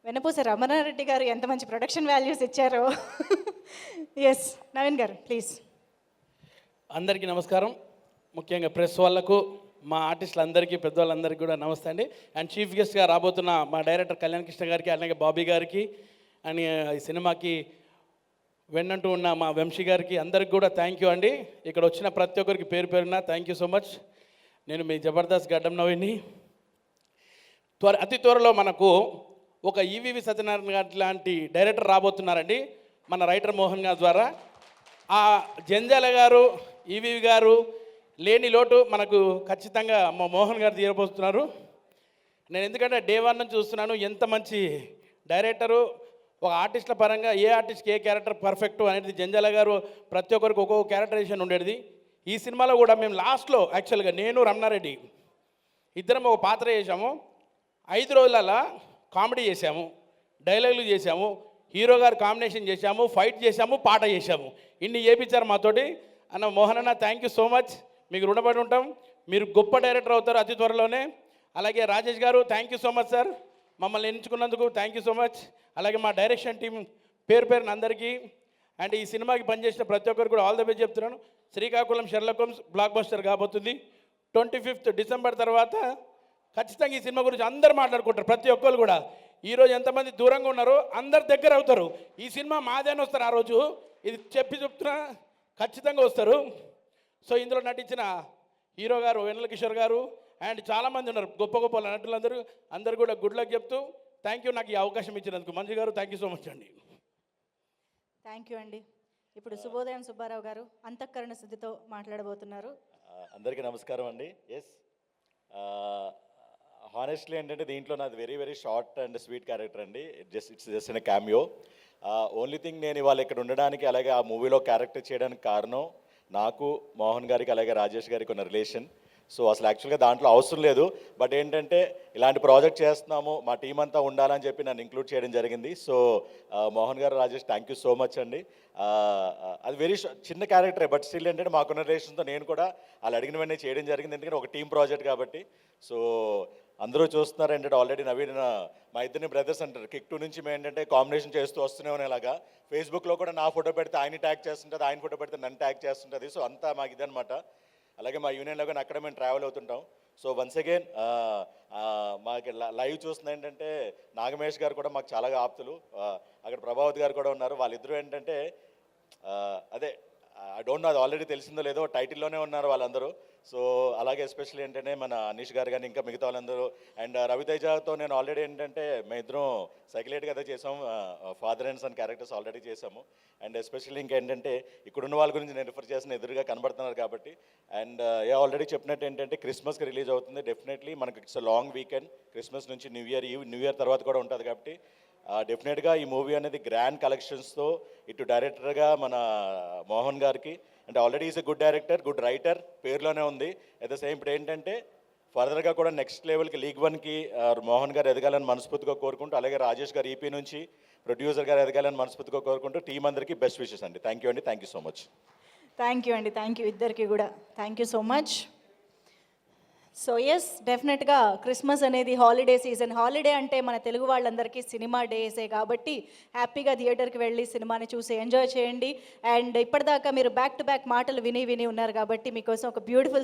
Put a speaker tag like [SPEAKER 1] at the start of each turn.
[SPEAKER 1] వెన్నపూస రమణారెడ్డి గారు ఎంత మంచి ప్రొడక్షన్ వాల్యూస్ ఇచ్చారో. ఎస్ నవీన్ గారు ప్లీజ్.
[SPEAKER 2] అందరికీ నమస్కారం. ముఖ్యంగా ప్రెస్ వాళ్ళకు, మా ఆర్టిస్టులందరికీ, పెద్దవాళ్ళందరికీ కూడా నమస్తే అండి. అండ్ చీఫ్ గెస్ట్గా రాబోతున్న మా డైరెక్టర్ కళ్యాణ్ కృష్ణ గారికి, అలాగే బాబీ గారికి, అండ్ ఈ సినిమాకి వెన్నంటూ ఉన్న మా వంశీ గారికి అందరికి కూడా థ్యాంక్ యూ అండి. ఇక్కడ వచ్చిన ప్రతి ఒక్కరికి పేరు పేరున థ్యాంక్ యూ సో మచ్. నేను మీ జబర్దస్త్ గడ్డం నవీని. అతి త్వరలో మనకు ఒక ఈవీవి సత్యనారాయణ గారి లాంటి డైరెక్టర్ రాబోతున్నారండి మన రైటర్ మోహన్ గారి ద్వారా. ఆ జంజాల గారు, ఈవీవి గారు లేని లోటు మనకు ఖచ్చితంగా మా మోహన్ గారు తీరబోతున్నారు. నేను ఎందుకంటే డే వన్ నుంచి చూస్తున్నాను ఎంత మంచి డైరెక్టరు. ఒక ఆర్టిస్టుల పరంగా ఏ ఆర్టిస్ట్కి ఏ క్యారెక్టర్ పర్ఫెక్ట్ అనేది జంజాల గారు ప్రతి ఒక్కరికి ఒక్కొక్క క్యారెక్టరైజేషన్ ఉండేది. ఈ సినిమాలో కూడా మేము లాస్ట్లో యాక్చువల్గా నేను రమణారెడ్డి ఇద్దరం ఒక పాత్ర చేశాము. 5 రోజులలో కామెడీ చేశాము, డైలాగులు చేశాము, హీరో గారు కాంబినేషన్ చేశాము, ఫైట్ చేశాము, పాట చేశాము. ఇన్ని చేయించారు మాతోటి. అన్న మోహన్ అన్న థ్యాంక్ యూ సో మచ్, మీకు రుణపడి ఉంటాం. మీరు గొప్ప డైరెక్టర్ అవుతారు అతి త్వరలోనే. అలాగే రాజేష్ గారు thank you so much sir, మమ్మల్ని ఎంచుకున్నందుకు థ్యాంక్ యూ సో మచ్. అలాగే మా డైరెక్షన్ టీం పేరు పేరున అందరికీ, అండ్ ఈ సినిమాకి పనిచేసిన ప్రతి ఒక్కరు కూడా ఆల్ ద బెస్ట్ చెప్తున్నాను. Srikakulam Sherlock Holmes block buster కాబోతుంది. 25th డిసెంబర్ తర్వాత ఖచ్చితంగా ఈ సినిమా గురించి అందరు మాట్లాడుకుంటారు. ప్రతి ఒక్కరు కూడా ఈరోజు ఎంతమంది దూరంగా ఉన్నారో అందరు దగ్గర అవుతారు. ఈ సినిమా మాదేని వస్తారు ఆ రోజు, ఇది చెప్తున్నా ఖచ్చితంగా వస్తారు. సో ఇందులో నటించిన హీరో గారు వెన్నెల కిషోర్ గారు అండ్ చాలామంది ఉన్నారు గొప్ప గొప్ప నటులందరూ, అందరూ కూడా గుడ్ లక్ చెప్తూ థ్యాంక్ యూ నాకు ఈ అవకాశం ఇచ్చినందుకు. మంజు గారు థ్యాంక్ యూ సో మచ్ అండి.
[SPEAKER 1] థ్యాంక్ యూ అండి. ఇప్పుడు శుభోదయం సుబ్బారావు గారు అంతఃకరణ శుద్ధితో మాట్లాడబోతున్నారు.
[SPEAKER 3] అందరికీ నమస్కారం అండి. ఎస్, హానెస్ట్లీ ఏంటంటే దీంట్లో నాది very very short and sweet character అండి. It's just in cameo. Only thing నేను ఇవాళ ఇక్కడ ఉండడానికి, అలాగే ఆ మూవీలో క్యారెక్టర్ చేయడానికి కారణం నాకు, మోహన్ గారికి, అలాగే రాజేష్ గారికి ఉన్న రిలేషన్. సో అసలు యాక్చువల్గా దాంట్లో అవసరం లేదు, బట్ ఏంటంటే ఇలాంటి ప్రాజెక్ట్ చేస్తున్నాము, మా టీం అంతా ఉండాలని చెప్పి నన్ను ఇంక్లూడ్ చేయడం జరిగింది. సో మోహన్ గారు, Rajesh thank you so much అండి. అది వెరీ చిన్న క్యారెక్టరే, బట్ స్టిల్ ఏంటంటే మాకున్న రిలేషన్తో నేను కూడా వాళ్ళు అడిగిన వెంటనే చేయడం జరిగింది, ఎందుకంటే ఒక టీం ప్రాజెక్ట్ కాబట్టి. సో అందరూ చూస్తున్నారు ఏంటంటే ఆల్రెడీ నవీన్ మా ఇద్దరిని బ్రదర్స్ అంటారు. కిక్ 2 నుంచి మేము ఏంటంటే కాంబినేషన్ చేస్తూ వస్తూనే ఉండేలాగా ఫేస్బుక్లో కూడా నా ఫోటో పెడితే ఆయన ట్యాగ్ చేస్తుంటుంది, ఆయన ఫోటో పెడితే నన్ను ట్యాగ్ చేస్తుంటుంది. సో అంతా మాకు ఇదనమాట. అలాగే మా యూనియన్లో కానీ అక్కడ మేము ట్రావెల్ అవుతుంటాం. సో వన్స్ అగైన్ మాకు లైవ్ చూస్తుంది ఏంటంటే నాగమేష్ గారు కూడా మాకు చాలా ఆప్తులు, అక్కడ ప్రభావత్ గారు కూడా ఉన్నారు. వాళ్ళిద్దరూ ఏంటంటే అదే ఐ డోంట్ నో అది ఆల్రెడీ తెలిసిందో లేదో టైటిల్లోనే ఉన్నారు వాళ్ళందరూ. సో అలాగే ఎస్పెషల్లీ ఏంటంటే మన అనీష్ గారు కానీ ఇంకా మిగతా వాళ్ళందరూ, అండ్ రవితేజతో నేను ఆల్రెడీ ఏంటంటే మేము ఇద్దరం సైకిలేట్ కదా చేసాం, father and son characters already చేసాము. అండ్ ఎస్పెషల్లీ ఇంకా ఏంటంటే ఇక్కడున్న వాళ్ళ గురించి నేను రిఫర్ చేసిన ఎదురుగా కనబడుతున్నారు కాబట్టి. అండ్ ఆల్రెడీ చెప్పినట్టు ఏంటంటే క్రిస్మస్కి రిలీజ్ అవుతుంది. డెఫినెట్లీ మనకి ఇట్స్ లాంగ్ వీకెండ్, క్రిస్మస్ నుంచి న్యూ ఇయర్ తర్వాత కూడా ఉంటుంది కాబట్టి డెఫినెట్గా ఈ మూవీ అనేది గ్రాండ్ కలెక్షన్స్తో ఇటు డైరెక్టర్గా మన మోహన్ గారికి, అంటే already is a good director, good writer పేరులోనే ఉంది. అట్ ద సేమ్ ఇప్పుడు ఏంటంటే ఫర్దర్గా కూడా నెక్స్ట్ లెవెల్కి లీగ్ 1కి మోహన్ గారు ఎదగాలని మనస్ఫూర్తిగా కోరుకుంటూ, అలాగే రాజేష్ గారు ఈపీ నుంచి ప్రొడ్యూసర్ గారు ఎదగాలని మనస్ఫూర్తిగా కోరుకుంటూ టీం అందరికీ బెస్ట్ విషెస్ అండి. థ్యాంక్ యూ అండి, thank you so much.
[SPEAKER 1] Thank you అండి, థ్యాంక్ యూ ఇద్దరికి కూడా, thank you so much. So yes, డెఫినెట్గా క్రిస్మస్ అనేది హాలిడే సీజన్. హాలిడే అంటే మన తెలుగు వాళ్ళందరికీ సినిమా డేసే కాబట్టి హ్యాపీగా థియేటర్కి వెళ్ళి సినిమాని చూసి ఎంజాయ్ చేయండి. అండ్ ఇప్పటిదాకా మీరు బ్యాక్ టు బ్యాక్ మాటలు విని ఉన్నారు కాబట్టి మీకోసం ఒక బ్యూటిఫుల్